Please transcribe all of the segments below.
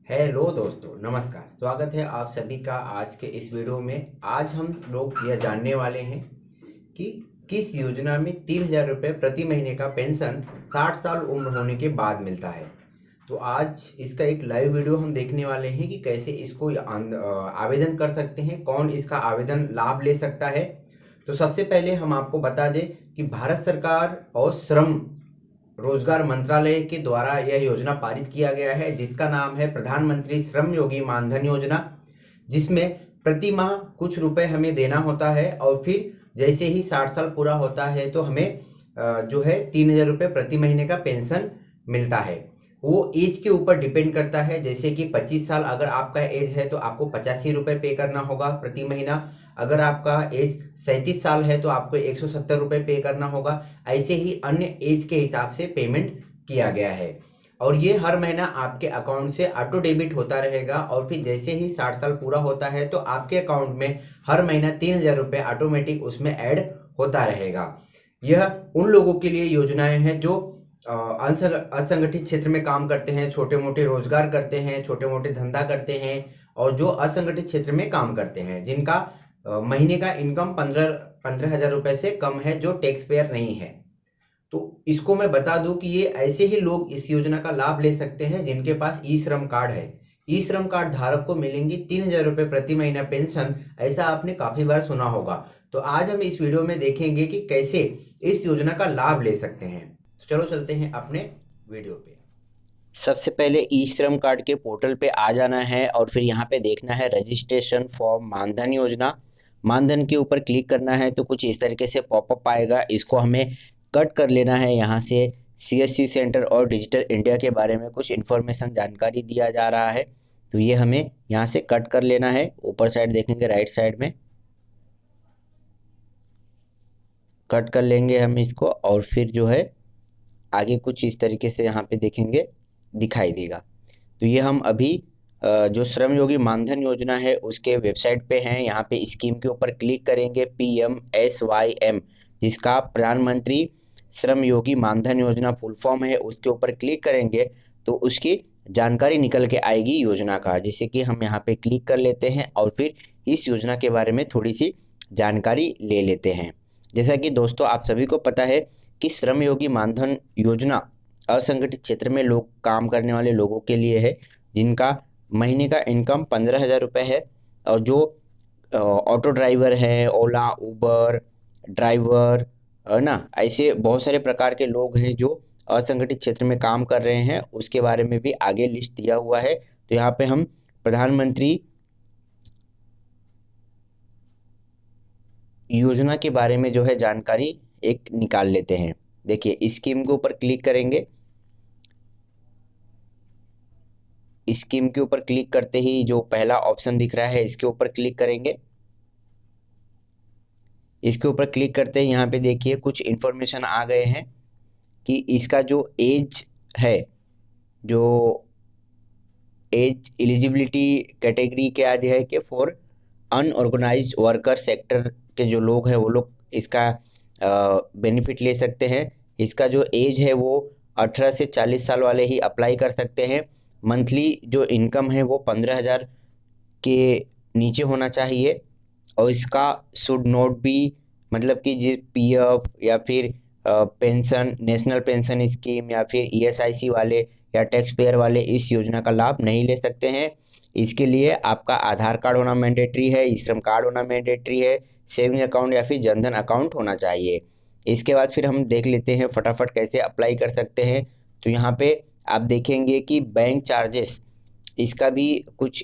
Hello दोस्तों, नमस्कार। स्वागत है आप सभी का आज के इस वीडियो में। आज हम लोग यह जानने वाले हैं कि किस योजना में 3,000 रुपये प्रति महीने का पेंशन 60 साल उम्र होने के बाद मिलता है। तो आज इसका एक लाइव वीडियो हम देखने वाले हैं कि कैसे इसको आवेदन कर सकते हैं, कौन इसका आवेदन लाभ ले सकता है। तो सबसे पहले हम आपको बता दें कि भारत सरकार और श्रम रोजगार मंत्रालय के द्वारा यह योजना पारित किया गया है, जिसका नाम है प्रधानमंत्री श्रम योगी मानधन योजना, जिसमें प्रति माह कुछ रुपए हमें देना होता है और फिर जैसे ही 60 साल पूरा होता है तो हमें जो है 3,000 रुपये प्रति महीने का पेंशन मिलता है। वो एज के ऊपर डिपेंड करता है, जैसे कि 25 साल अगर आपका एज है तो आपको 85 रुपये पे करना होगा प्रति महीना। अगर आपका एज 37 साल है तो आपको 170 रुपये पे करना होगा। ऐसे ही अन्य एज के हिसाब से पेमेंट किया गया है और ये हर महीना आपके अकाउंट से ऑटो डेबिट होता रहेगा और फिर जैसे ही 60 साल पूरा होता है तो आपके अकाउंट में हर महीना 3,000 रुपये ऑटोमेटिक उसमें ऐड होता रहेगा। यह उन लोगों के लिए योजनाएं हैं जो असंगठित क्षेत्र में काम करते हैं, छोटे मोटे रोजगार करते हैं, छोटे मोटे धंधा करते हैं और जो असंगठित क्षेत्र में काम करते हैं, जिनका महीने का इनकम 15,000 रुपये से कम है, जो टैक्स पेयर नहीं है। तो इसको मैं बता दूं कि ये ऐसे ही लोग इस योजना का लाभ ले सकते हैं जिनके पास ई श्रम कार्ड है। ई श्रम कार्ड धारक को मिलेंगी 3,000 रुपये प्रति महीना पेंशन। ऐसा आपने काफी बार सुना होगा। तो आज हम इस वीडियो में देखेंगे कि कैसे इस योजना का लाभ ले सकते हैं। तो चलो चलते हैं अपने वीडियो पे। सबसे पहले ई श्रम कार्ड के पोर्टल पे आ जाना है और फिर यहाँ पे देखना है रजिस्ट्रेशन फॉर मानधन योजना। मानधन के ऊपर क्लिक करना है तो कुछ इस तरीके से पॉपअप आएगा। इसको हमें कट कर लेना है। यहाँ से सीएससी सेंटर और डिजिटल इंडिया के बारे में कुछ इन्फॉर्मेशन जानकारी दिया जा रहा है, तो ये हमें यहाँ से कट कर लेना है। ऊपर साइड देखेंगे, राइट साइड में कट कर लेंगे हम इसको और फिर जो है आगे कुछ इस तरीके से यहाँ पे देखेंगे दिखाई देगा। तो ये हम अभी जो श्रम योगी मानधन योजना है उसके वेबसाइट पे हैं। यहाँ पे स्कीम के ऊपर क्लिक करेंगे, PMSYM, जिसका प्रधानमंत्री श्रम योगी मानधन योजना फुल फॉर्म है, उसके ऊपर क्लिक करेंगे तो उसकी जानकारी निकल के आएगी योजना का, जिससे कि हम यहाँ पे क्लिक कर लेते हैं और फिर इस योजना के बारे में थोड़ी सी जानकारी ले लेते हैं। जैसा कि दोस्तों आप सभी को पता है कि श्रम योगी मानधन योजना असंगठित क्षेत्र में लोग काम करने वाले लोगों के लिए है, जिनका महीने का इनकम 15,000 रुपये है और जो ऑटो ड्राइवर है, ओला उबर ड्राइवर है ना, ऐसे बहुत सारे प्रकार के लोग हैं जो असंगठित क्षेत्र में काम कर रहे हैं। उसके बारे में भी आगे लिस्ट दिया हुआ है। तो यहाँ पे हम प्रधानमंत्री योजना के बारे में जो है जानकारी एक निकाल लेते हैं। देखिए, स्कीम के ऊपर क्लिक करेंगे। स्कीम के ऊपर क्लिक करते ही जो पहला ऑप्शन दिख रहा है इसके ऊपर क्लिक करेंगे। इसके ऊपर क्लिक करते ही यहाँ पे देखिए कुछ इन्फॉर्मेशन आ गए हैं कि इसका जो एज है, जो एज एलिजिबिलिटी कैटेगरी क्या है कि फॉर अनऑर्गेनाइज्ड वर्कर सेक्टर के जो लोग हैं वो लोग इसका बेनिफिट ले सकते हैं। इसका जो एज है वो 18 से 40 साल वाले ही अप्लाई कर सकते हैं। मंथली जो इनकम है वो 15,000 के नीचे होना चाहिए और इसका शुड नॉट बी, मतलब कि जो PF या फिर पेंशन, नेशनल पेंशन स्कीम या फिर ESIC वाले या टैक्स पेयर वाले इस योजना का लाभ नहीं ले सकते हैं। इसके लिए आपका आधार कार्ड होना मैंडेटरी है, ई श्रम कार्ड होना मैंडेटरी है, सेविंग अकाउंट या फिर जनधन अकाउंट होना चाहिए। इसके बाद फिर हम देख लेते हैं फटाफट कैसे अप्लाई कर सकते हैं। तो यहाँ पे आप देखेंगे कि बैंक चार्जेस, इसका भी कुछ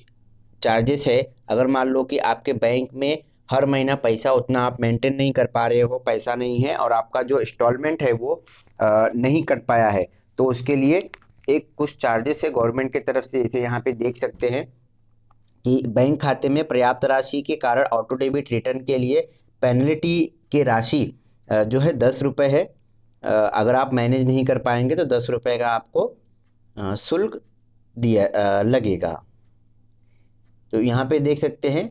चार्जेस है। अगर मान लो कि आपके बैंक में हर महीना पैसा उतना आप मेंटेन नहीं कर पा रहे हो, पैसा नहीं है और आपका जो इंस्टॉलमेंट है वो नहीं कट पाया है, तो उसके लिए एक कुछ चार्जेस है गवर्नमेंट की तरफ से। जैसे यहाँ पे देख सकते हैं कि बैंक खाते में पर्याप्त राशि के कारण ऑटो डेबिट रिटर्न के लिए पेनल्टी की राशि जो है 10 रुपये है। अगर आप मैनेज नहीं कर पाएंगे तो 10 रुपये का आपको शुल्क दिया लगेगा। तो यहाँ पे देख सकते हैं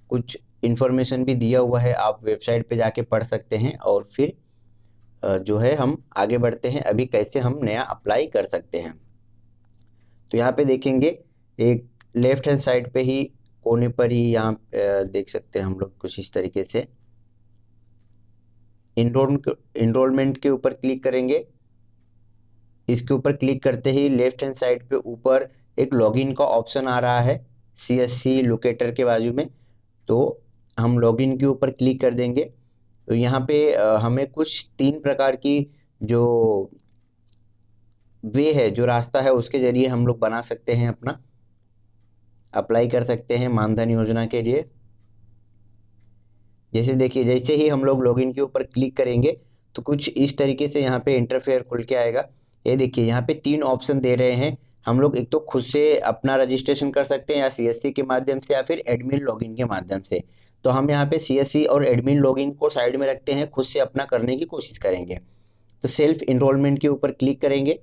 कुछ इन्फॉर्मेशन भी दिया हुआ है, आप वेबसाइट पे जाके पढ़ सकते हैं और फिर जो है हम आगे बढ़ते हैं अभी कैसे हम नया अप्लाई कर सकते हैं। तो यहाँ पे देखेंगे एक लेफ्ट हैंड साइड पे ही कोने पर ही यहाँ देख सकते हैं हम लोग कुछ इस तरीके से इनरोलमेंट के ऊपर क्लिक करेंगे। इसके ऊपर क्लिक करते ही लेफ्ट हैंड साइड पे ऊपर एक लॉगिन का ऑप्शन आ रहा है CSC लोकेटर के बाजू में, तो हम लॉगिन के ऊपर क्लिक कर देंगे। तो यहाँ पे हमें कुछ 3 प्रकार की जो वे है, जो रास्ता है, उसके जरिए हम लोग बना सकते हैं, अपना अप्लाई कर सकते हैं मानधन योजना के लिए। जैसे देखिए, जैसे ही हम लोग लॉगिन के ऊपर क्लिक करेंगे तो कुछ इस तरीके से यहाँ पे इंटरफेयर खुल के आएगा। ये देखिए यहाँ पे 3 ऑप्शन दे रहे हैं। हम लोग एक तो खुद से अपना रजिस्ट्रेशन कर सकते हैं या CSC के माध्यम से या फिर एडमिन लॉगिन के माध्यम से। तो हम यहाँ पे CSC और एडमिन लॉगिन को साइड में रखते हैं, खुद से अपना करने की कोशिश करेंगे। तो सेल्फ इनरोलमेंट के ऊपर क्लिक करेंगे।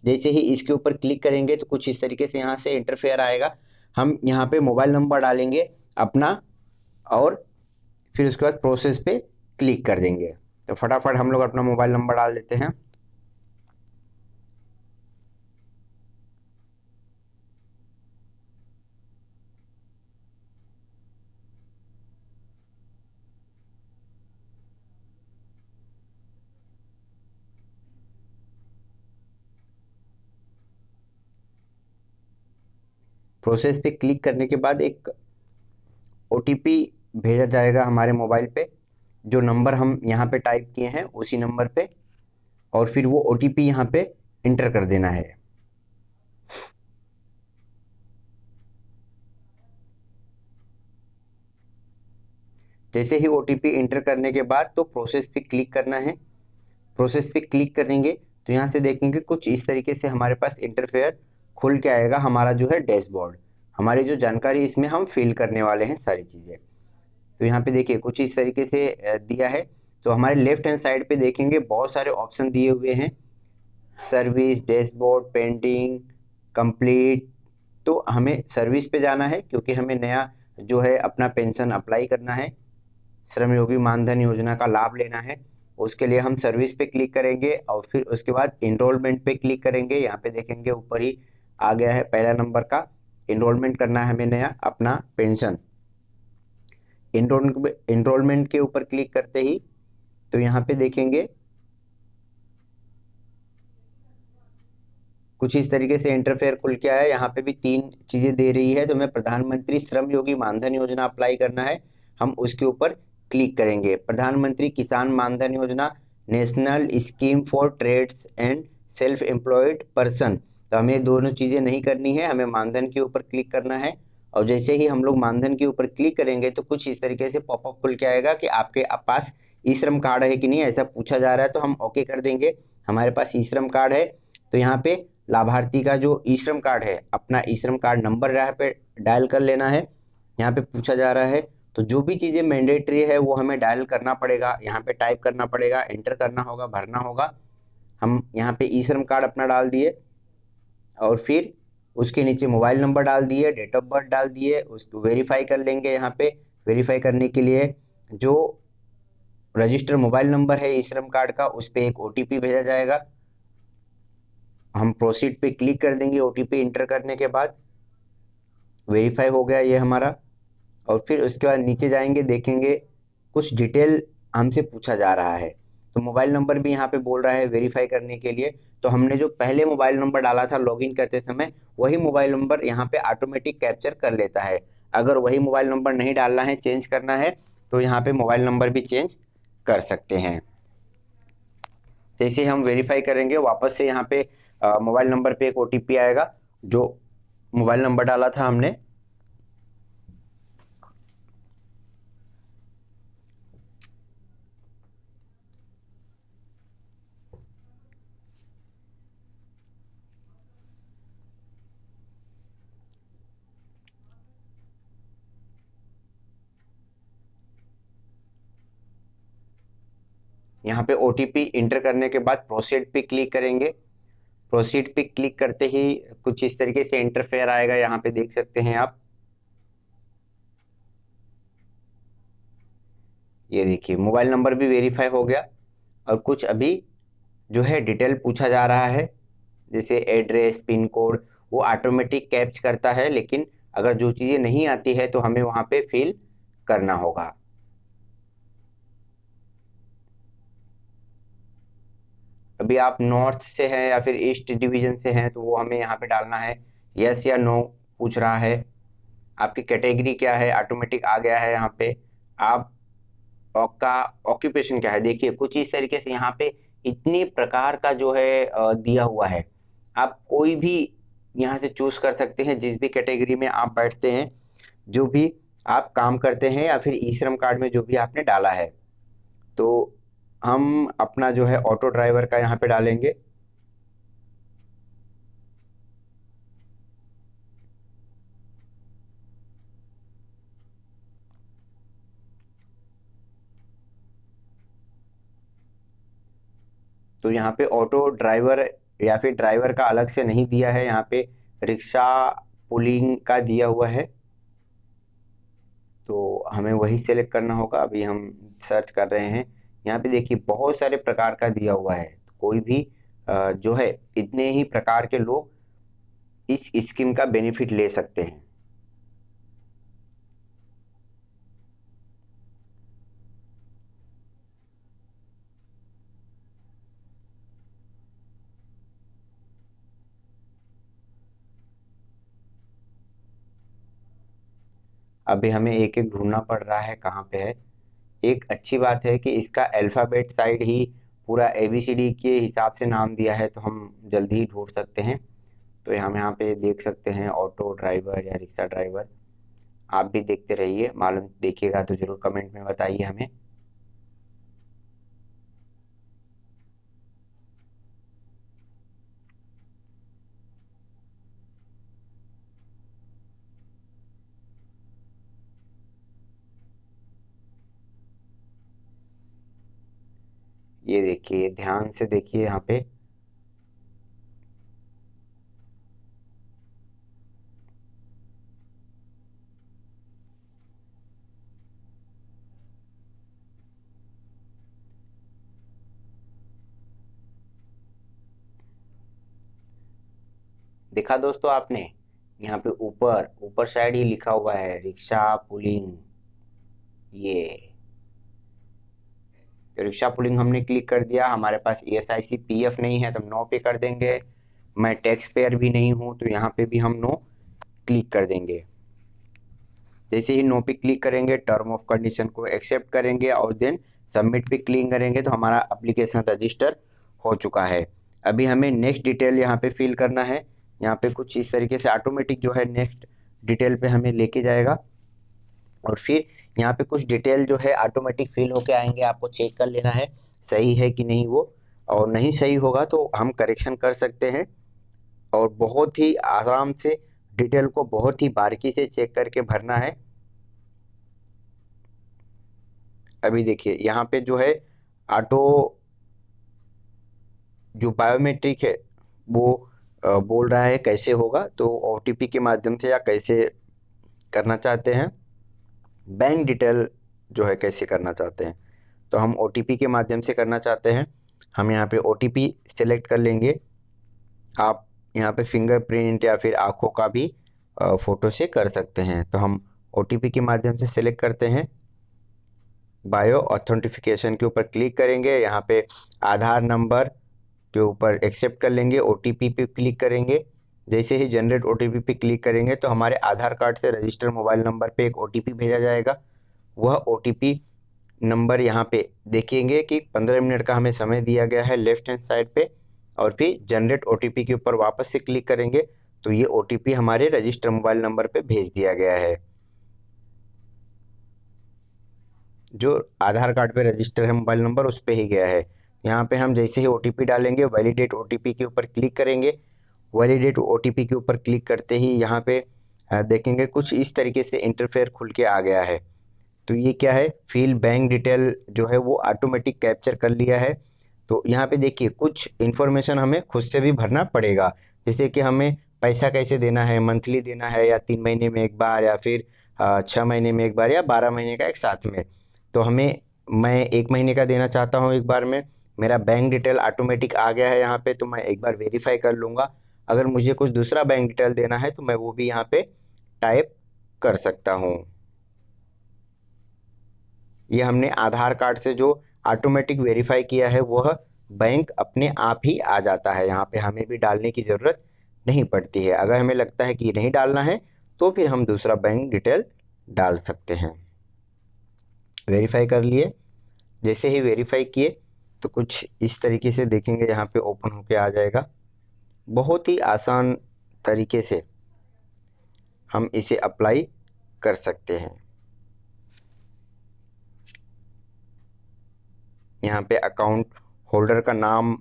जैसे ही इसके ऊपर क्लिक करेंगे तो कुछ इस तरीके से यहाँ से इंटरफेयर आएगा। हम यहाँ पे मोबाइल नंबर डालेंगे अपना और फिर उसके बाद प्रोसेस पे क्लिक कर देंगे। तो फटाफट हम लोग अपना मोबाइल नंबर डाल देते हैं। प्रोसेस पे क्लिक करने के बाद एक OTP भेजा जाएगा हमारे मोबाइल पे, जो नंबर हम यहाँ पे टाइप किए हैं उसी नंबर पे, और फिर वो OTP यहाँ पे इंटर कर देना है। जैसे ही OTP इंटर करने के बाद तो प्रोसेस पे क्लिक करना है। प्रोसेस पे क्लिक करेंगे तो यहाँ से देखेंगे कुछ इस तरीके से हमारे पास इंटरफेयर खुल के आएगा, हमारा जो है डैशबोर्ड, हमारी जो जानकारी इसमें हम फिल करने वाले हैं सारी चीज़ें। तो यहाँ पे देखिए कुछ इस तरीके से दिया है। तो हमारे लेफ्ट हैंड साइड पे देखेंगे बहुत सारे ऑप्शन दिए हुए हैं, सर्विस, डैशबोर्ड, पेंडिंग, कंप्लीट। तो हमें सर्विस पे जाना है क्योंकि हमें नया जो है अपना पेंशन अप्लाई करना है, श्रम योगी मानधन योजना का लाभ लेना है। उसके लिए हम सर्विस पे क्लिक करेंगे और फिर उसके बाद इनरोलमेंट पे क्लिक करेंगे। यहाँ पे देखेंगे ऊपर ही आ गया है पहला नंबर का, इनरोलमेंट करना है हमें नया अपना पेंशन। इनरोलमेंट के ऊपर क्लिक करते ही तो यहाँ पे देखेंगे कुछ इस तरीके से इंटरफेयर खुल के आया। यहाँ पे भी 3 चीजें दे रही है। तो हमें प्रधानमंत्री श्रम योगी मानधन योजना अप्लाई करना है, हम उसके ऊपर क्लिक करेंगे। प्रधानमंत्री Kisan Maandhan Yojana, national scheme for trades and self employed person, तो हमें दोनों चीजें नहीं करनी है, हमें मानधन के ऊपर क्लिक करना है। और जैसे ही हम लोग मानधन के ऊपर क्लिक करेंगे तो कुछ इस तरीके से पॉपअप खुल के आएगा कि आपके पास ई श्रम कार्ड है कि नहीं, ऐसा पूछा जा रहा है। तो हम ओके कर देंगे, हमारे पास ई श्रम कार्ड है। तो यहाँ पे लाभार्थी का जो ई श्रम कार्ड है, अपना ई श्रम कार्ड नंबर यहाँ पे डायल कर लेना है। यहाँ पे पूछा जा रहा है तो जो भी चीजें मैंडेटरी है वो हमें डायल करना पड़ेगा, यहाँ पे टाइप करना पड़ेगा, एंटर करना होगा, भरना होगा। हम यहाँ पे ई श्रम कार्ड अपना डाल दिए और फिर उसके नीचे मोबाइल नंबर डाल दिए, डेट ऑफ बर्थ डाल दिए, उसको वेरीफाई कर लेंगे। यहाँ पे वेरीफाई करने के लिए जो रजिस्टर मोबाइल नंबर है ई श्रम कार्ड का, उस पर एक OTP भेजा जाएगा। हम प्रोसीड पे क्लिक कर देंगे। OTP इंटर करने के बाद वेरीफाई हो गया ये हमारा। और फिर उसके बाद नीचे जाएंगे, देखेंगे कुछ डिटेल हमसे पूछा जा रहा है। तो मोबाइल नंबर भी यहाँ पे बोल रहा है वेरीफाई करने के लिए। तो हमने जो पहले मोबाइल नंबर डाला था लॉगिन करते समय, वही मोबाइल नंबर यहाँ पे ऑटोमेटिक कैप्चर कर लेता है। अगर वही मोबाइल नंबर नहीं डालना है, चेंज करना है, तो यहाँ पे मोबाइल नंबर भी चेंज कर सकते हैं। जैसे हम वेरीफाई करेंगे वापस से यहाँ पे मोबाइल नंबर पे एक OTP आएगा, जो मोबाइल नंबर डाला था हमने। यहाँ पे OTP इंटर करने के बाद प्रोसीड पे क्लिक करेंगे। प्रोसीड पे क्लिक करते ही कुछ इस तरीके से इंटरफेयर आएगा, यहाँ पे देख सकते हैं आप। ये देखिए मोबाइल नंबर भी वेरीफाई हो गया और कुछ अभी जो है डिटेल पूछा जा रहा है, जैसे एड्रेस, पिन कोड, वो ऑटोमेटिक कैप्च करता है, लेकिन अगर जो चीज़ें नहीं आती है तो हमें वहाँ पे फिल करना होगा। अभी आप नॉर्थ से हैं या फिर ईस्ट डिवीजन से हैं तो वो हमें यहाँ पे डालना है, यस या नो पूछ रहा है। आपकी कैटेगरी क्या है, ऑटोमेटिक आ गया है यहाँ पे। आप आपका ऑक्यूपेशन क्या है, देखिए कुछ इस तरीके से यहाँ पे इतने प्रकार का जो है दिया हुआ है। आप कोई भी यहाँ से चूज कर सकते हैं, जिस भी कैटेगरी में आप बैठते हैं, जो भी आप काम करते हैं या फिर ई श्रम कार्ड में जो भी आपने डाला है। तो हम अपना जो है ऑटो ड्राइवर का यहाँ पे डालेंगे। तो यहाँ पे ऑटो ड्राइवर या फिर ड्राइवर का अलग से नहीं दिया है, यहाँ पे रिक्शा पुलिंग का दिया हुआ है, तो हमें वही सेलेक्ट करना होगा। अभी हम सर्च कर रहे हैं, यहाँ पे देखिए बहुत सारे प्रकार का दिया हुआ है। कोई भी जो है इतने ही प्रकार के लोग इस स्कीम का बेनिफिट ले सकते हैं। अभी हमें एक एक ढूंढना पड़ रहा है कहाँ पे है। एक अच्छी बात है कि इसका अल्फ़ाबेट साइड ही पूरा एबीसीडी के हिसाब से नाम दिया है, तो हम जल्दी ही ढूंढ सकते हैं। तो हम यहाँ पे देख सकते हैं ऑटो ड्राइवर या रिक्शा ड्राइवर। आप भी देखते रहिए, मालूम देखिएगा तो जरूर कमेंट में बताइए हमें। ये देखिए, ध्यान से देखिए यहाँ पे। देखा दोस्तों आपने, यहाँ पे ऊपर ऊपर साइड ही लिखा हुआ है रिक्शा पुलिंग। ये तो रिक्शा पुलिंग हमने क्लिक कर दिया। हमारे पास ESIC PF नहीं है तो हम नो पे कर देंगे। मैं टैक्स पेयर भी नहीं हूं तो यहाँ पे भी हम नो क्लिक कर देंगे। जैसे ही नो पे क्लिक करेंगे, टर्म ऑफ कंडीशन को एक्सेप्ट करेंगे और देन सबमिट पे क्लिक करेंगे तो हमारा एप्लीकेशन रजिस्टर हो चुका है। अभी हमें नेक्स्ट डिटेल यहाँ पे फिल करना है। यहाँ पे कुछ इस तरीके से ऑटोमेटिक जो है नेक्स्ट डिटेल पे हमें लेके जाएगा, और फिर यहाँ पे कुछ डिटेल जो है ऑटोमेटिक फिल होके आएंगे। आपको चेक कर लेना है सही है कि नहीं वो, और नहीं सही होगा तो हम करेक्शन कर सकते हैं। और बहुत ही आराम से डिटेल को बहुत ही बारीकी से चेक करके भरना है। अभी देखिए यहाँ पे जो है ऑटो जो बायोमेट्रिक है वो बोल रहा है कैसे होगा, तो OTP के माध्यम से या कैसे करना चाहते हैं, बैंक डिटेल जो है कैसे करना चाहते हैं। तो हम OTP के माध्यम से करना चाहते हैं। हम यहाँ पे OTP सेलेक्ट कर लेंगे। आप यहाँ पे फिंगरप्रिंट या फिर आंखों का भी फोटो से कर सकते हैं। तो हम OTP के माध्यम से सेलेक्ट करते हैं। बायो ऑथेंटिफिकेशन के ऊपर क्लिक करेंगे, यहाँ पे आधार नंबर के ऊपर एक्सेप्ट कर लेंगे, OTP पे क्लिक करेंगे। जैसे ही जनरेट OTP पे क्लिक करेंगे तो हमारे आधार कार्ड से रजिस्टर मोबाइल नंबर पे एक OTP भेजा जाएगा। वह OTP नंबर यहाँ पे देखेंगे कि 15 मिनट का हमें समय दिया गया है लेफ्ट हैंड साइड पे, और फिर जनरेट OTP के ऊपर वापस से क्लिक करेंगे तो ये OTP हमारे रजिस्टर मोबाइल नंबर पे भेज दिया गया है। जो आधार कार्ड पे रजिस्टर है मोबाइल नंबर उस पे ही गया है। यहाँ पे हम जैसे ही OTP डालेंगे, वैलिडेट OTP के ऊपर क्लिक करेंगे। वैलिडेट OTP के ऊपर क्लिक करते ही यहाँ पे देखेंगे कुछ इस तरीके से इंटरफेयर खुल के आ गया है। तो ये क्या है, फिल बैंक डिटेल जो है वो ऑटोमेटिक कैप्चर कर लिया है। तो यहाँ पे देखिए कुछ इन्फॉर्मेशन हमें खुद से भी भरना पड़ेगा, जैसे कि हमें पैसा कैसे देना है, मंथली देना है या 3 महीने में एक बार या फिर 6 महीने में एक बार या 12 महीने का एक साथ में। तो मैं 1 महीने का देना चाहता हूँ एक बार में। मेरा बैंक डिटेल ऑटोमेटिक आ गया है यहाँ पे, तो मैं एक बार वेरीफाई कर लूँगा। अगर मुझे कुछ दूसरा बैंक डिटेल देना है तो मैं वो भी यहाँ पे टाइप कर सकता हूँ। ये हमने आधार कार्ड से जो ऑटोमेटिक वेरीफाई किया है वह बैंक अपने आप ही आ जाता है, यहाँ पे हमें भी डालने की ज़रूरत नहीं पड़ती है। अगर हमें लगता है कि नहीं डालना है तो फिर हम दूसरा बैंक डिटेल डाल सकते हैं। वेरीफाई कर लिए। जैसे ही वेरीफाई किए तो कुछ इस तरीके से देखेंगे, यहाँ पे ओपन होके आ जाएगा। बहुत ही आसान तरीके से हम इसे अप्लाई कर सकते हैं। यहाँ पे अकाउंट होल्डर का नाम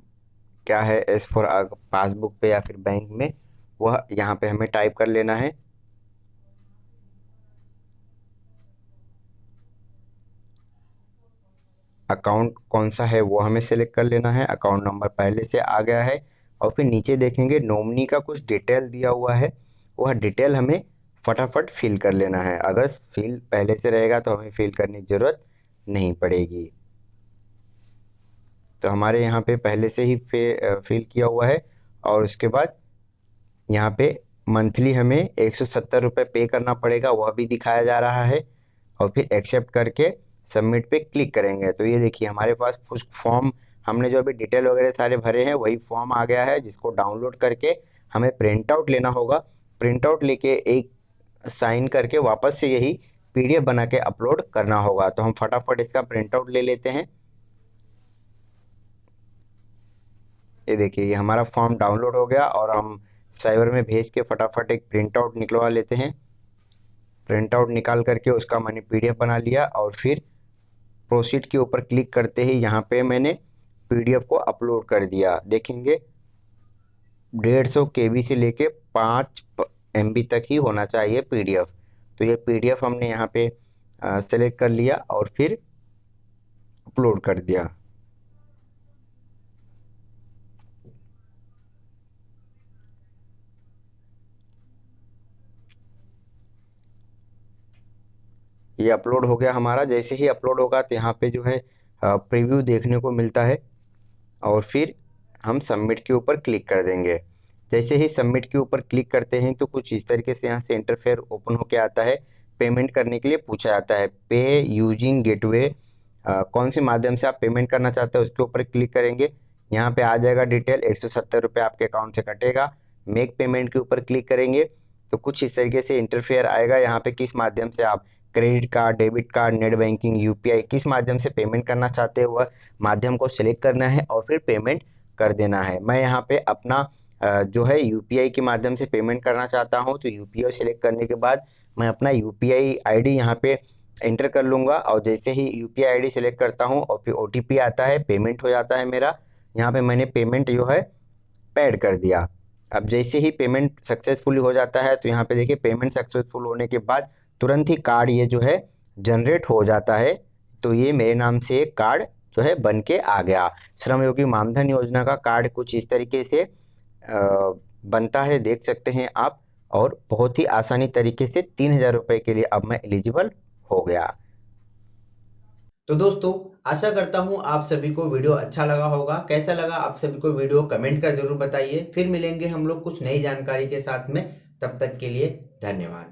क्या है एज फॉर पासबुक पे या फिर बैंक में, वह यहाँ पे हमें टाइप कर लेना है। अकाउंट कौन सा है वो हमें सेलेक्ट कर लेना है। अकाउंट नंबर पहले से आ गया है। और फिर नीचे देखेंगे नॉमिनी का कुछ डिटेल दिया हुआ है, वह डिटेल हमें फटाफट फिल कर लेना है। अगर फिल पहले से रहेगा तो हमें फिल करने की ज़रूरत नहीं पड़ेगी। तो हमारे यहाँ पे पहले से ही फिल किया हुआ है। और उसके बाद यहाँ पे मंथली हमें 170 रुपये पे करना पड़ेगा, वह भी दिखाया जा रहा है। और फिर एक्सेप्ट करके सबमिट पे क्लिक करेंगे तो ये देखिए हमारे पास कुछ फॉर्म, हमने जो अभी डिटेल वगैरह सारे भरे हैं वही फॉर्म आ गया है, जिसको डाउनलोड करके हमें प्रिंट आउट लेना होगा। प्रिंट आउट लेके एक साइन करके वापस से यही पीडीएफ बना के अपलोड करना होगा। तो हम फटाफट इसका प्रिंट आउट ले लेते हैं। ये देखिए ये हमारा फॉर्म डाउनलोड हो गया और हम साइबर में भेज के फटाफट एक प्रिंट आउट निकलवा लेते हैं। प्रिंट आउट निकाल करके उसका मैंने पीडीएफ बना लिया और फिर प्रोसीड के ऊपर क्लिक करते ही यहाँ पे मैंने पीडीएफ को अपलोड कर दिया। देखेंगे 150 केबी से लेके 5 MB तक ही होना चाहिए पीडीएफ। तो ये पीडीएफ हमने यहाँ पे सेलेक्ट कर लिया और फिर अपलोड कर दिया। ये अपलोड हो गया हमारा। जैसे ही अपलोड होगा तो यहाँ पे जो है प्रीव्यू देखने को मिलता है और फिर हम सबमिट के ऊपर क्लिक कर देंगे। जैसे ही सबमिट के ऊपर क्लिक करते हैं तो कुछ इस तरीके से यहाँ से इंटरफेयर ओपन होके आता है। पेमेंट करने के लिए पूछा जाता है, पे यूजिंग गेटवे, कौन से माध्यम से आप पेमेंट करना चाहते हैं उसके ऊपर क्लिक करेंगे। यहाँ पे आ जाएगा डिटेल, 170 रुपये आपके अकाउंट से कटेगा। मेक पेमेंट के ऊपर क्लिक करेंगे तो कुछ इस तरीके से इंटरफेयर आएगा। यहाँ पे किस माध्यम से आप credit card, debit card, net banking, UPI किस माध्यम से पेमेंट करना चाहते हैं वह माध्यम को सिलेक्ट करना है और फिर पेमेंट कर देना है। मैं यहाँ पे अपना जो है यूपीआई के माध्यम से पेमेंट करना चाहता हूँ, तो यूपीआई सिलेक्ट करने के बाद मैं अपना यूपीआई आईडी यहाँ पे एंटर कर लूँगा। और जैसे ही यूपीआई आईडी सिलेक्ट करता हूँ और फिर ओटीपी आता है, पेमेंट हो जाता है मेरा। यहाँ पे मैंने पेमेंट जो है पेड कर दिया। अब जैसे ही पेमेंट सक्सेसफुली हो जाता है तो यहाँ पे देखिए पेमेंट सक्सेसफुल होने के बाद तुरंत ही कार्ड ये जो है जनरेट हो जाता है। तो ये मेरे नाम से एक कार्ड जो है बन के आ गया। श्रमयोगी मानधन योजना का कार्ड कुछ इस तरीके से बनता है, देख सकते हैं आप। और बहुत ही आसानी तरीके से 3000 रुपये के लिए अब मैं एलिजिबल हो गया। तो दोस्तों आशा करता हूं आप सभी को वीडियो अच्छा लगा होगा। कैसा लगा आप सभी को वीडियो कमेंट कर जरूर बताइए। फिर मिलेंगे हम लोग कुछ नई जानकारी के साथ में, तब तक के लिए धन्यवाद।